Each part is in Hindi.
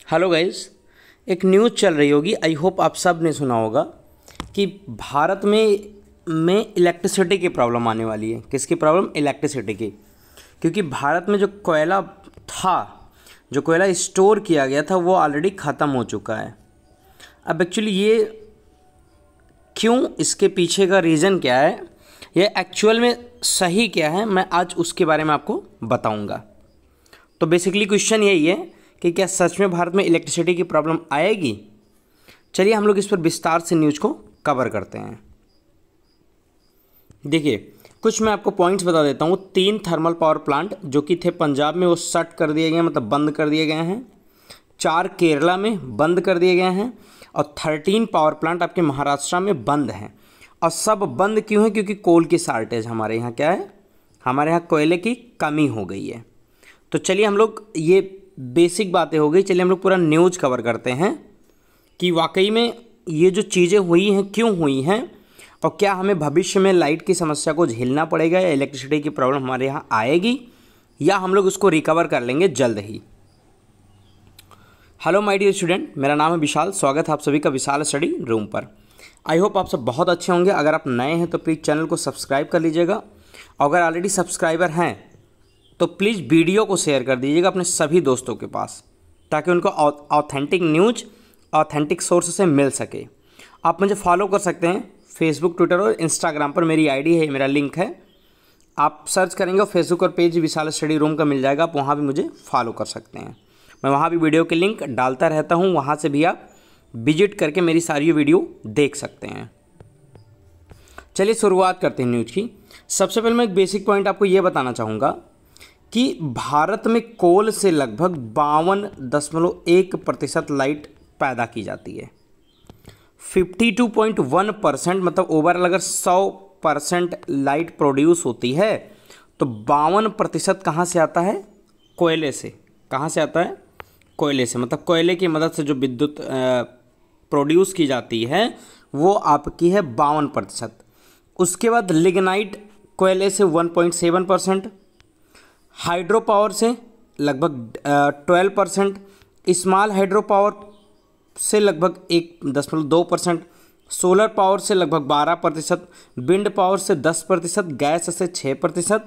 Hello guys. एक न्यूज़ चल रही होगी, आई होप आप सब ने सुना होगा कि भारत में इलेक्ट्रिसिटी की प्रॉब्लम आने वाली है। किसकी प्रॉब्लम? इलेक्ट्रिसिटी की। क्योंकि भारत में जो कोयला था, जो कोयला स्टोर किया गया था, वो ऑलरेडी ख़त्म हो चुका है। अब एक्चुअली ये क्यों, इसके पीछे का रीज़न क्या है, ये एक्चुअल में सही क्या है, मैं आज उसके बारे में आपको बताऊंगा। तो बेसिकली क्वेश्चन यही है कि क्या सच में भारत में इलेक्ट्रिसिटी की प्रॉब्लम आएगी। चलिए हम लोग इस पर विस्तार से न्यूज़ को कवर करते हैं। देखिए, कुछ मैं आपको पॉइंट्स बता देता हूँ। 3 थर्मल पावर प्लांट जो कि थे पंजाब में, वो शट कर दिए गए, मतलब बंद कर दिए गए हैं। 4 केरला में बंद कर दिए गए हैं और 13 पावर प्लांट आपके महाराष्ट्र में बंद हैं। और सब बंद क्यों है? क्योंकि कोल की शार्टेज हमारे यहाँ क्या है, हमारे यहाँ कोयले की कमी हो गई है। तो चलिए हम लोग, ये बेसिक बातें हो गई, चलिए हम लोग पूरा न्यूज़ कवर करते हैं कि वाकई में ये जो चीज़ें हुई हैं क्यों हुई हैं, और क्या हमें भविष्य में लाइट की समस्या को झेलना पड़ेगा या इलेक्ट्रिसिटी की प्रॉब्लम हमारे यहाँ आएगी, या हम लोग उसको रिकवर कर लेंगे जल्द ही। हेलो माय डियर स्टूडेंट, मेरा नाम है विशाल। स्वागत है आप सभी का विशाल स्टडी रूम पर। आई होप आप सब बहुत अच्छे होंगे। अगर आप नए हैं तो प्लीज़ चैनल को सब्सक्राइब कर लीजिएगा। अगर ऑलरेडी सब्सक्राइबर हैं तो प्लीज़ वीडियो को शेयर कर दीजिएगा अपने सभी दोस्तों के पास, ताकि उनको ऑथेंटिक न्यूज़ ऑथेंटिक सोर्स से मिल सके। आप मुझे फॉलो कर सकते हैं फेसबुक, ट्विटर और इंस्टाग्राम पर। मेरी आईडी है, मेरा लिंक है, आप सर्च करेंगे और फेसबुक और पेज विशाल स्टडी रूम का मिल जाएगा। आप वहाँ भी मुझे फॉलो कर सकते हैं। मैं वहाँ भी वीडियो के लिंक डालता रहता हूँ, वहाँ से भी आप विजिट करके मेरी सारी वीडियो देख सकते हैं। चलिए शुरुआत करते हैं न्यूज़ की। सबसे पहले मैं एक बेसिक पॉइंट आपको ये बताना चाहूँगा कि भारत में कोल से लगभग 52.1% लाइट पैदा की जाती है। 52.1%, मतलब ओवरऑल अगर 100% लाइट प्रोड्यूस होती है तो 52% कहाँ से आता है? कोयले से। कहाँ से आता है? कोयले से। मतलब कोयले की मदद से जो विद्युत प्रोड्यूस की जाती है वो आपकी है 52%। उसके बाद लिग्नाइट कोयले से 1.7%, हाइड्रो पावर से लगभग 12%, स्मॉल हाइड्रो पावर से लगभग 1.2%, सोलर पावर से लगभग 12%, विंड पावर से 10%, गैस से 6%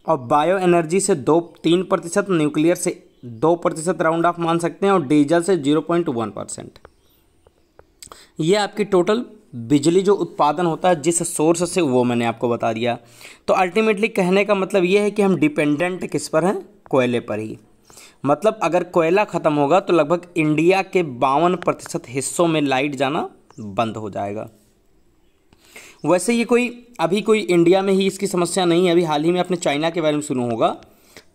और बायो एनर्जी से 3%, न्यूक्लियर से 2% राउंड ऑफ मान सकते हैं, और डीजल से 0.1%। ये आपकी टोटल बिजली जो उत्पादन होता है जिस सोर्स से, वो मैंने आपको बता दिया। तो अल्टीमेटली कहने का मतलब ये है कि हम डिपेंडेंट किस पर हैं? कोयले पर ही। मतलब अगर कोयला ख़त्म होगा तो लगभग इंडिया के 52% हिस्सों में लाइट जाना बंद हो जाएगा। वैसे ये अभी कोई इंडिया में ही इसकी समस्या नहीं है। अभी हाल ही में आपने चाइना के बारे में सुना होगा।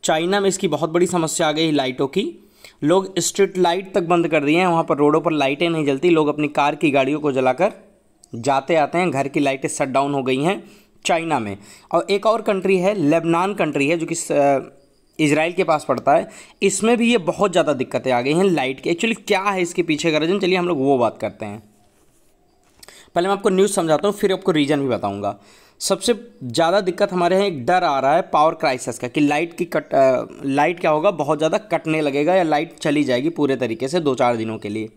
चाइना में इसकी बहुत बड़ी समस्या आ गई लाइटों की। लोग स्ट्रीट लाइट तक बंद कर दिए हैं, वहाँ पर रोडों पर लाइटें नहीं जलती। लोग अपनी कार की गाड़ियों को जलाकर जाते आते हैं। घर की लाइटें शट डाउन हो गई हैं चाइना में। और एक और कंट्री है, लेबनान कंट्री है, जो कि इजराइल के पास पड़ता है। इसमें भी ये बहुत ज़्यादा दिक्कतें आ गई हैं लाइट की। एक्चुअली क्या है इसके पीछे का रीज़न, चलिए हम लोग वो बात करते हैं। पहले मैं आपको न्यूज़ समझाता हूँ, फिर आपको रीज़न भी बताऊँगा। सबसे ज़्यादा दिक्कत हमारे यहाँ एक डर आ रहा है पावर क्राइसिस का, कि लाइट क्या होगा, बहुत ज़्यादा कटने लगेगा या लाइट चली जाएगी पूरे तरीके से 2-4 दिनों के लिए।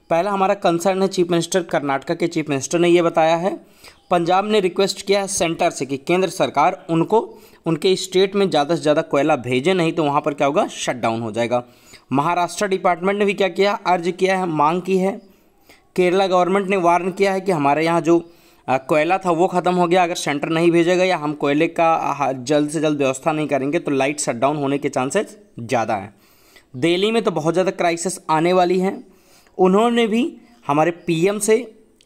पहला हमारा कंसर्न है चीफ मिनिस्टर, कर्नाटका के चीफ मिनिस्टर ने ये बताया है। पंजाब ने रिक्वेस्ट किया है सेंटर से कि केंद्र सरकार उनको उनके स्टेट में ज़्यादा से ज़्यादा कोयला भेजे, नहीं तो वहाँ पर क्या होगा, शट डाउन हो जाएगा। महाराष्ट्र डिपार्टमेंट ने भी क्या किया, अर्ज किया है, मांग की है। केरला गवर्नमेंट ने वार्न किया है कि हमारे यहाँ जो कोयला था वो ख़त्म हो गया, अगर सेंटर नहीं भेजेगा या हम कोयले का जल्द से जल्द व्यवस्था नहीं करेंगे तो लाइट शट डाउन होने के चांसेस ज़्यादा हैं। दिल्ली में तो बहुत ज़्यादा क्राइसिस आने वाली है। उन्होंने भी हमारे पीएम से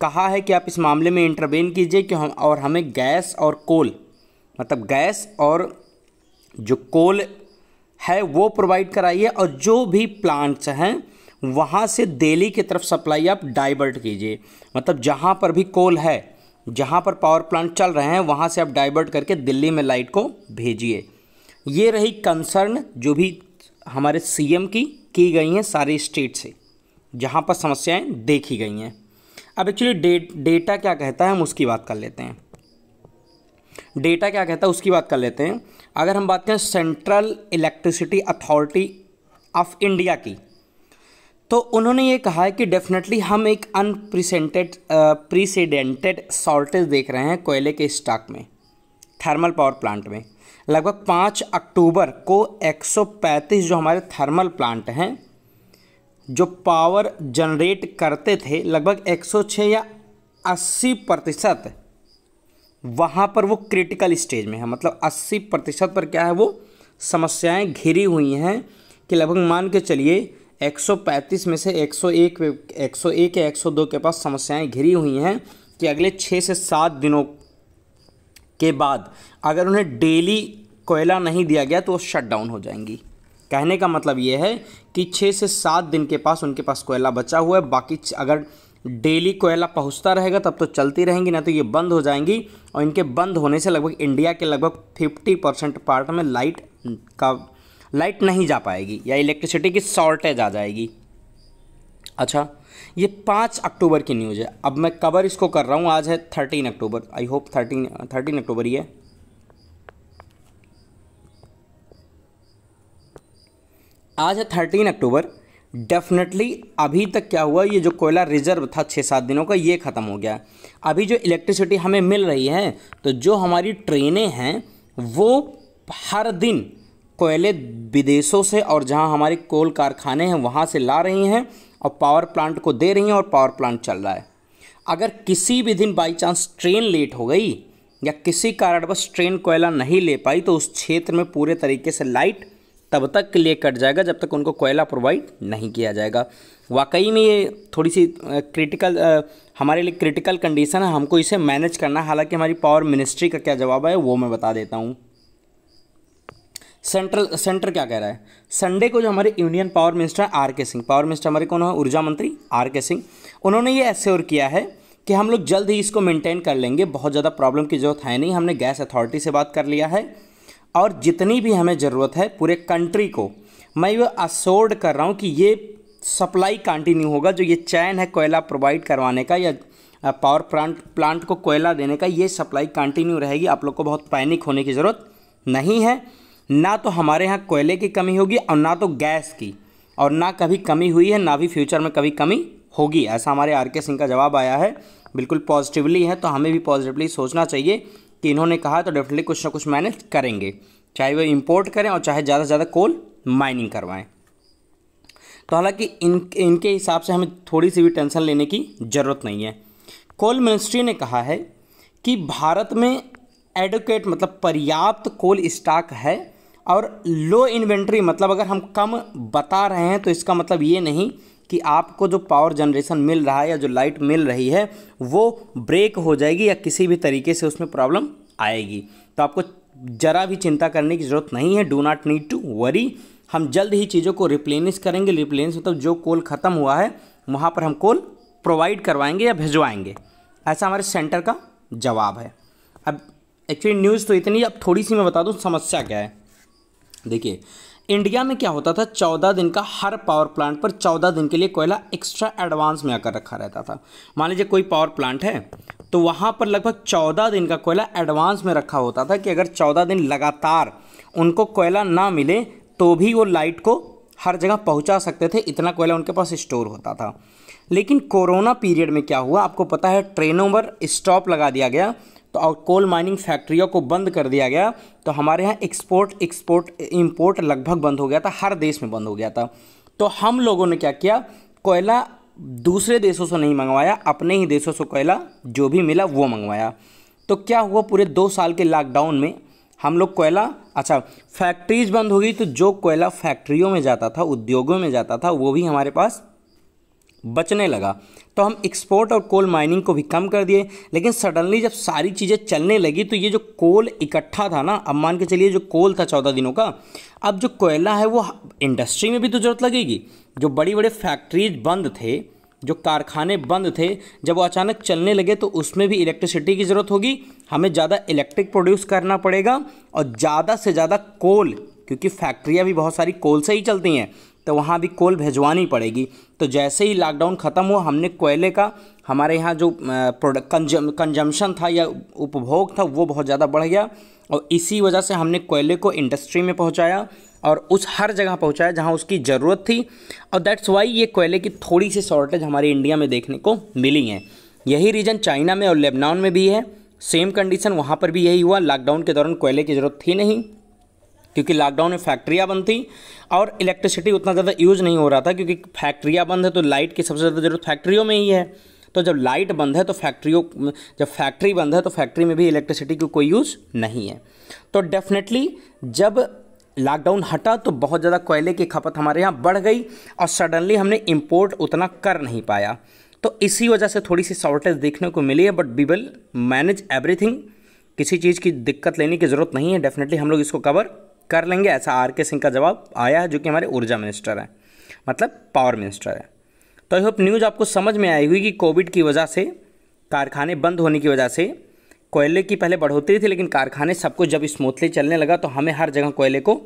कहा है कि आप इस मामले में इंटरवेन कीजिए कि हमें गैस और कोल, मतलब गैस और जो कोल है वो प्रोवाइड कराइए, और जो भी प्लांट्स हैं वहाँ से दिल्ली की तरफ सप्लाई आप डाइवर्ट कीजिए। मतलब जहाँ पर भी कोल है, जहाँ पर पावर प्लांट चल रहे हैं, वहाँ से आप डाइवर्ट करके दिल्ली में लाइट को भेजिए। ये रही कंसर्न जो भी हमारे सीएम की गई हैं सारे स्टेट से, जहाँ पर समस्याएं देखी गई हैं। अब एक्चुअली डेटा क्या कहता है, हम उसकी बात कर लेते हैं। डेटा क्या कहता है उसकी बात कर लेते हैं। अगर हम बात करें central electricity authority of India की, तो उन्होंने ये कहा है कि डेफिनेटली हम एक प्रीसिडेंटेड शॉर्टेज देख रहे हैं कोयले के स्टॉक में, थर्मल पावर प्लांट में। लगभग 5 अक्टूबर को 135 जो हमारे थर्मल प्लांट हैं जो पावर जनरेट करते थे, लगभग 106 या 80% वहाँ पर वो क्रिटिकल स्टेज में है। मतलब 80% पर क्या है, वो समस्याएं घिरी हुई हैं कि लगभग मान के चलिए 135 में से 101 या 102 के पास समस्याएं घिरी हुई हैं कि अगले 6 से 7 दिनों के बाद अगर उन्हें डेली कोयला नहीं दिया गया तो वो शट डाउन हो जाएंगी। कहने का मतलब ये है कि 6 से 7 दिन के पास उनके पास कोयला बचा हुआ है, बाकी अगर डेली कोयला पहुंचता रहेगा तब तो चलती रहेंगी, ना तो ये बंद हो जाएंगी। और इनके बंद होने से लगभग इंडिया के लगभग 50% पार्ट में लाइट नहीं जा पाएगी या इलेक्ट्रिसिटी की शॉर्टेज आ जाएगी। अच्छा, ये 5 अक्टूबर की न्यूज़ है। अब मैं कवर इसको कर रहा हूँ, आज है 13 अक्टूबर, आई होप 13 अक्टूबर ही है। आज है 13 अक्टूबर। डेफिनेटली अभी तक क्या हुआ, ये जो कोयला रिजर्व था 6-7 दिनों का, ये ख़त्म हो गया। अभी जो इलेक्ट्रिसिटी हमें मिल रही है, तो जो हमारी ट्रेनें हैं वो हर दिन कोयले विदेशों से और जहां हमारे कोल कारखाने हैं वहां से ला रही हैं और पावर प्लांट को दे रही हैं और पावर प्लांट चल रहा है। अगर किसी भी दिन बाई चांस ट्रेन लेट हो गई या किसी कारणवश ट्रेन कोयला नहीं ले पाई तो उस क्षेत्र में पूरे तरीके से लाइट तब तक के लिए कट जाएगा जब तक उनको कोयला प्रोवाइड नहीं किया जाएगा। वाकई में ये थोड़ी सी हमारे लिए क्रिटिकल कंडीशन है, हमको इसे मैनेज करना है। हालांकि हमारी पावर मिनिस्ट्री का क्या जवाब है वो मैं बता देता हूँ। सेंटर क्या कह रहा है, संडे को जो हमारे यूनियन पावर मिनिस्टर आर के सिंह, पावर मिनिस्टर हमारे कौन है, ऊर्जा मंत्री आर के सिंह, उन्होंने ये एश्योर किया है कि हम लोग जल्द ही इसको मेंटेन कर लेंगे, बहुत ज़्यादा प्रॉब्लम की ज़रूरत है नहीं। हमने गैस अथॉरिटी से बात कर लिया है और जितनी भी हमें ज़रूरत है पूरे कंट्री को, मैं ये अश्योर्ड कर रहा हूँ कि ये सप्लाई कंटिन्यू होगा। जो ये चैन है कोयला प्रोवाइड करवाने का या पावर प्लांट को कोयला देने का, ये सप्लाई कंटिन्यू रहेगी। आप लोग को बहुत पैनिक होने की ज़रूरत नहीं है। ना तो हमारे यहाँ कोयले की कमी होगी और ना तो गैस की, और ना कभी कमी हुई है, ना भी फ्यूचर में कभी कमी होगी। ऐसा हमारे आर के सिंह का जवाब आया है, बिल्कुल पॉजिटिवली है। तो हमें भी पॉजिटिवली सोचना चाहिए कि इन्होंने कहा तो डेफिनेटली कुछ ना कुछ मैनेज करेंगे, चाहे वो इंपोर्ट करें और चाहे ज़्यादा से ज़्यादा कोल माइनिंग करवाएं। तो हालांकि इनके हिसाब से हमें थोड़ी सी भी टेंशन लेने की ज़रूरत नहीं है। कोल मिनिस्ट्री ने कहा है कि भारत में एडुकेट मतलब पर्याप्त कोल स्टॉक है और लो इन्वेंट्री, मतलब अगर हम कम बता रहे हैं तो इसका मतलब ये नहीं कि आपको जो पावर जनरेशन मिल रहा है या जो लाइट मिल रही है वो ब्रेक हो जाएगी या किसी भी तरीके से उसमें प्रॉब्लम आएगी। तो आपको ज़रा भी चिंता करने की ज़रूरत नहीं है, do not need to worry. हम जल्द ही चीज़ों को रिप्लेनिश करेंगे। रिप्लेनिश मतलब जो कोल ख़त्म हुआ है वहाँ पर हम कोल प्रोवाइड करवाएंगे या भिजवाएंगे, ऐसा हमारे सेंटर का जवाब है। अब एक्चुअली न्यूज़ तो इतनी, अब थोड़ी सी मैं बता दूँ समस्या क्या है। देखिए, इंडिया में क्या होता था, 14 दिन का हर पावर प्लांट पर 14 दिन के लिए कोयला एक्स्ट्रा एडवांस में आकर रखा रहता था। मान लीजिए कोई पावर प्लांट है तो वहाँ पर लगभग 14 दिन का कोयला एडवांस में रखा होता था कि अगर 14 दिन लगातार उनको कोयला ना मिले तो भी वो लाइट को हर जगह पहुँचा सकते थे, इतना कोयला उनके पास स्टोर होता था। लेकिन कोरोना पीरियड में क्या हुआ आपको पता है, ट्रेनों पर स्टॉप लगा दिया गया तो और कोल माइनिंग फैक्ट्रियों को बंद कर दिया गया। तो हमारे यहाँ इंपोर्ट लगभग बंद हो गया था, हर देश में बंद हो गया था। तो हम लोगों ने क्या किया, कोयला दूसरे देशों से नहीं मंगवाया, अपने ही देशों से कोयला जो भी मिला वो मंगवाया। तो क्या हुआ, पूरे 2 साल के लॉकडाउन में हम लोग कोयला, अच्छा फैक्ट्रीज बंद हो गई तो जो कोयला फैक्ट्रियों में जाता था, उद्योगों में जाता था, वो भी हमारे पास बचने लगा। तो हम एक्सपोर्ट और कोल माइनिंग को भी कम कर दिए। लेकिन सडनली जब सारी चीज़ें चलने लगी तो ये जो कोल इकट्ठा था ना, अब मान के चलिए जो कोल था 14 दिनों का, अब जो कोयला है वो इंडस्ट्री में भी तो ज़रूरत लगेगी। जो बड़ी बड़े फैक्ट्रीज बंद थे, जो कारखाने बंद थे, जब वो अचानक चलने लगे तो उसमें भी इलेक्ट्रिसिटी की ज़रूरत होगी, हमें ज़्यादा इलेक्ट्रिक प्रोड्यूस करना पड़ेगा और ज़्यादा से ज़्यादा कोल, क्योंकि फैक्ट्रियाँ भी बहुत सारी कोल से ही चलती हैं, तो वहाँ भी कोल भिजवानी पड़ेगी। तो जैसे ही लॉकडाउन ख़त्म हुआ हमने कोयले का, हमारे यहाँ जो कंजम्पशन था या उपभोग था वो बहुत ज़्यादा बढ़ गया और इसी वजह से हमने कोयले को इंडस्ट्री में पहुँचाया और उस हर जगह पहुंचाया जहां उसकी ज़रूरत थी। और दैट्स वाई ये कोयले की थोड़ी सी शॉर्टेज हमारे इंडिया में देखने को मिली है। यही रीज़न चाइना में और लेबनान में भी है, सेम कंडीशन वहाँ पर भी यही हुआ। लॉकडाउन के दौरान कोयले की ज़रूरत थी नहीं, क्योंकि लॉकडाउन में फैक्ट्रियाँ बंद थी और इलेक्ट्रिसिटी उतना ज़्यादा यूज़ नहीं हो रहा था, क्योंकि फैक्ट्रियाँ बंद है तो लाइट की सबसे ज़्यादा ज़रूरत फैक्ट्रियों में ही है। तो जब लाइट बंद है तो जब फैक्ट्री बंद है तो फैक्ट्री में भी इलेक्ट्रिसिटी की कोई यूज़ नहीं है। तो डेफिनेटली जब लॉकडाउन हटा तो बहुत ज़्यादा कोयले की खपत हमारे यहाँ बढ़ गई और सडनली हमने इंपोर्ट उतना कर नहीं पाया। तो इसी वजह से थोड़ी सी शॉर्टेज देखने को मिली है, but we will manage everything. किसी चीज़ की दिक्कत लेने की ज़रूरत नहीं है, डेफिनेटली हम लोग इसको कवर कर लेंगे, ऐसा आर.के. सिंह का जवाब आया है, जो कि हमारे ऊर्जा मिनिस्टर हैं, मतलब पावर मिनिस्टर है। तो आई होप न्यूज़ आपको समझ में आई हुई कि कोविड की वजह से, कारखाने बंद होने की वजह से कोयले की पहले बढ़ोतरी थी, लेकिन कारखाने सब कुछ जब स्मूथली चलने लगा तो हमें हर जगह कोयले को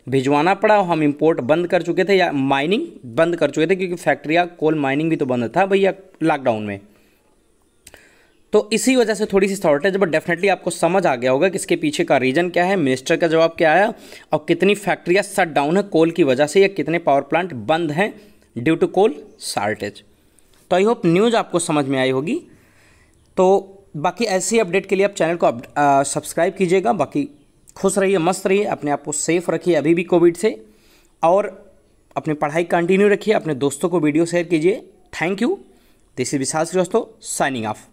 भिजवाना पड़ा और हम इंपोर्ट बंद कर चुके थे या माइनिंग बंद कर चुके थे, क्योंकि फैक्ट्रियाँ कोल माइनिंग भी तो बंद था भैया लॉकडाउन में। तो इसी वजह से थोड़ी सी शॉर्टेज, बट डेफिनेटली आपको समझ आ गया होगा कि इसके पीछे का रीज़न क्या है, मिनिस्टर का जवाब क्या आया और कितनी फैक्ट्रियाँ शट डाउन है कोल की वजह से या कितने पावर प्लांट बंद हैं ड्यू टू कोल शॉर्टेज। तो आई होप न्यूज़ आपको समझ में आई होगी। तो बाकी ऐसी अपडेट के लिए आप चैनल को सब्सक्राइब कीजिएगा। बाकी खुश रहिए, मस्त रहिए, अपने आप को सेफ रखिए अभी भी कोविड से, और अपनी पढ़ाई कंटिन्यू रखिए, अपने दोस्तों को वीडियो शेयर कीजिए। Thank you. This is Vishal Shrivastava signing of.